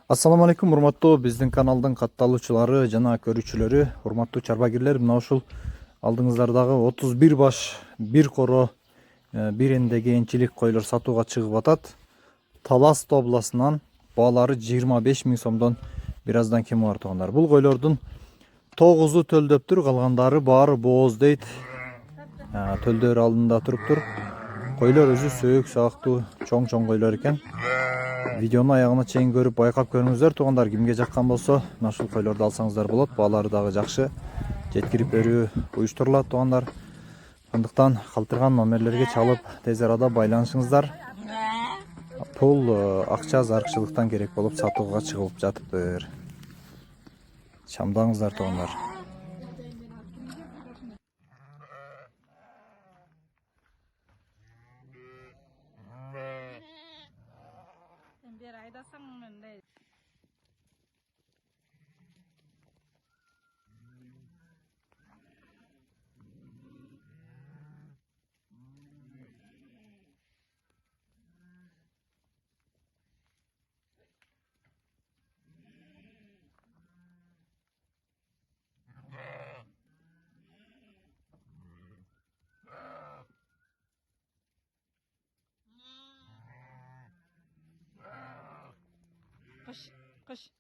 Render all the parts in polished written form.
Ассаламу алейкум, урматтуу биздин каналдын катталуучулары жана көрүүчүлөрү, урматтуу чарбагерлер. Мына ушул алдыңыздардагы 31 баш бир коро бир эндеги энчилик койлор сатууга чыгып атат. Талас областынан баалары 25 000 сомдон бир аздан кем бар туугандар. Бул койлордун 9-у төлдөптүр, калгандары баары бооз дейт. Төлдөр алдында туруптур. Койлор өзү сөөк саактуу чоң койлор экен. Видеону аягына чейин көрүп байкап көрүңүздөр туугандар. Кимге жаккан болсо мына ушул койлорду алсаңыздар болот. Баалары дагы жакшы. Жеткирип берүү уюштурулат туугандар. Андыктан калтырган номерлерге чалып тез арада байланышыңыздар. Пул акча зарыкчылыктан керек болуп сатууга чыгып жатыптыр. Чамдаңыздар туугандар. Kış, kış.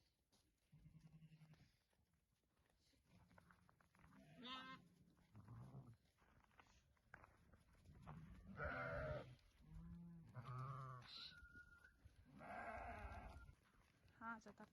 Ha, zaten